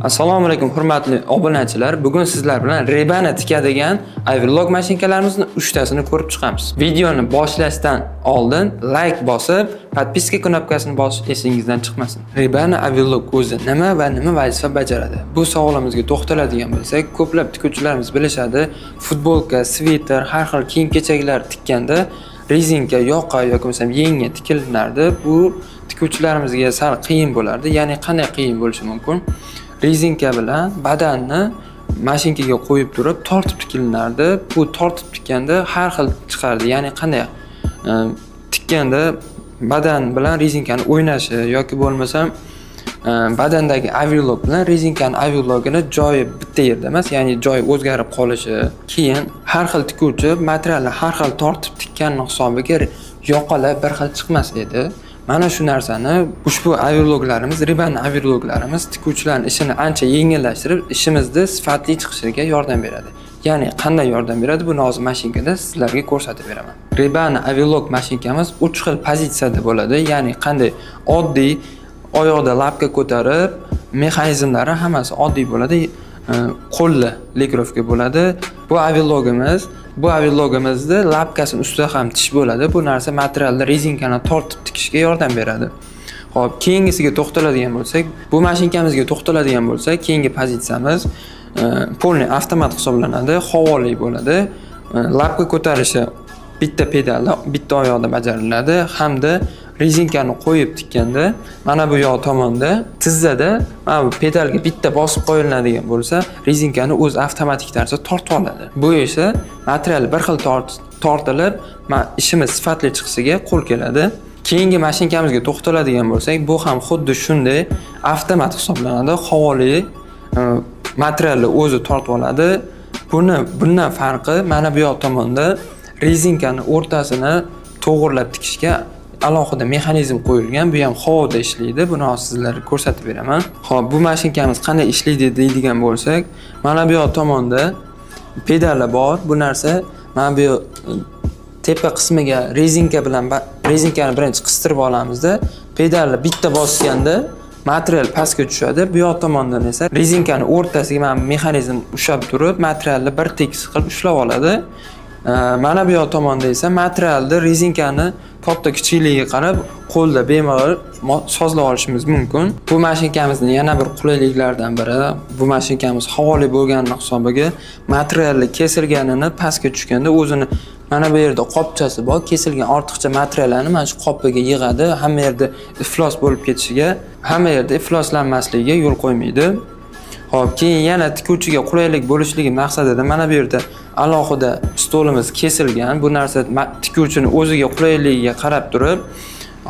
Assalomu alaykum hurmatli obunachilar. Bugun sizlar bilan rebani tikadigan Avirlog mashinkalarimizni 3 tasini ko'rib chiqamiz. Videoni boshlashdan oldin like bosib, podpiska knopkasini bosish esingizdan chiqmasin. Rebani Avirlog o'zi nima va nima vazifa bajaradi? Bu savolimizga to'xtaladigan bo'lsak, ko'plab tikuvchilarimiz bilishadi. Futbolka, sviter, har xil kiyim-kechaklar tikkanda rezinka, yoqa yoki bo'lmasam yengga tikilinardi. Bu tikuvchilarimizga sal qiyin bo'lardi. Ya'ni qanday qiyin bo'lishi mumkin? Rezinka bilan badanni mashinkaga qo'yib turib tortib tikilinardi. Bu tortib tikkanda har xil chiqardi. Ya'ni qanday tikkanda badan bilan rezinkani o'ynashi yoki bo'lmasam badandagi Avirlog bilan rezinkani Avirlogini joyi bitta yerda emas, ya'ni joyi o'zgarib qolishi. Keyin har xil tikuvchi materialni har xil tortib tikkanning hisobiga yoqalar bir xil chiqmas edi. Mana shu narsani ushbu Avirloglarimiz, rebani Avirloglarimiz tikuvchilarning ishini ancha yengillashtirib, ishimizni sifatli chiqishiga yordam beradi. Ya'ni qanday yordam beradi? Buni hozir mashinkada sizlarga ko'rsatib beraman. Rebani Avirlog mashinkamiz 3 xil pozitsiyada bo'ladi. Ya'ni qanday oddiy oyoqda lapka ko'tarib, mexanizmlari hammasi oddiy bo'ladi. Qo'lli likrovka bo'ladi. Bu Avirlogimizda lapkasini ustida ham tish bo'ladi. Bu narsa materialni rezinkani tortib tikishga yordam beradi. Xo'p, keyingisiga to'xtaladigan bo'lsak, bu mashinkamizga to'xtaladigan bo'lsak, keyingi pozitsiyamiz polniy avtomat hisoblanadi, havoli bo'ladi. Lapka ko'tarishi bitta pedalda, bitta oyoqda bajariladi hamda rezinkani qo'yib tikkanda mana bu yoq tomonda tizzada mana bu pedalga bitta bosib qo'yiladigan bo'lsa, rezinkani o'z avtomatik tarzda tortib oladi. Bu esa material bir xil tortilib, ishimiz sifatli chiqishiga qo'l keladi. Keyingi mashinkamizga to'xtaladigan bo'lsak, bu ham xuddi shunday avtomat hisoblanadi. Havoli materialni o'zi tortib oladi. Bundan farqi mana bu yoq tomonda rezinkani o'rtasini to'g'rilab tikishga alohida mexanizm qo'yilgan. Bu ham havoda ishlaydi. Buni hozir sizlarga ko'rsatib beraman. Xo'p, bu mashinkamiz qanday ishlaydi deydigan bo'lsak, mana bu yoq tomonda pedallar bor. Bu narsa mana bu tepa qismiga rezinkani birinchi qistirib olamizda, pedalni bitta bosganda material pastga tushadi. Bu yoq tomondan esa rezinkani o'rtasiga mana mexanizm ushlab turib, materialni bir tekis qilib ushlab oladi. Mana bu yoq tomonda esa materialni rezinkani katta kichikligiga qarab qo'lda bemalol sozlab olishimiz mumkin. Bu mashinkamizning yana bir qulayliklaridan biri, bu mashinkamiz havoli bo'lganning hisobiga materialni kesilganini pastga tushganda o'zini mana bu yerda qopchasi bor, kesilgan ortiqcha materiallarni mana shu qopiga yig'adi. Hamma yerda iflos bo'lib ketishiga, hamma yerda ifloslanmasligiga yo'l qo'ymaydi. Xo'p, keyin yana tikuvchiga qulaylik bo'lishligi maqsadida mana bu yerda alohida stolimiz kesilgan. Bu narsa tikuvchining o'ziga qulayligiga qarab turib,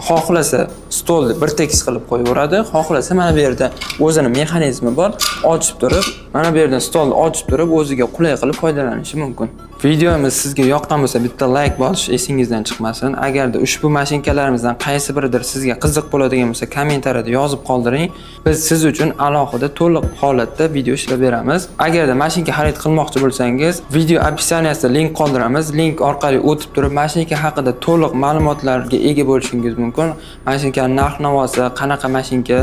xohlasa stolni bir tekis qilib qo'yaveradi, xohlasa mana bu yerda o'zini mexanizmi bor, ochib turib, mana bu yerdan stolni ochib turib, o'ziga qulay qilib foydalanishi mumkin. Videomiz sizga yoqqan bo'lsa, bitta like bosish esingizdan chiqmasin. Agarda ushbu mashinkalarimizdan qaysi biridir sizga qiziq bo'ladigan bo'lsa, kommentariyada yozib qoldiring. Biz siz uchun alohida to'liq holatda video ishlab beramiz. Agarda mashinka xarid qilmoqchi bo'lsangiz, video opsiyaniyasida link qoldiramiz. Link orqali o'tib turib, mashinka haqida to'liq ma'lumotlarga ega bo'lishingiz mumkin. Mashinkaning narx-navosi, qanaqa mashinka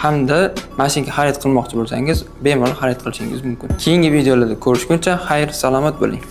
hamda mashinka xarid qilmoqchi bo'lsangiz, bemalol xarid qilishingiz mumkin. Keyingi videolarda ko'rishguncha xayr, salomat bo'ling.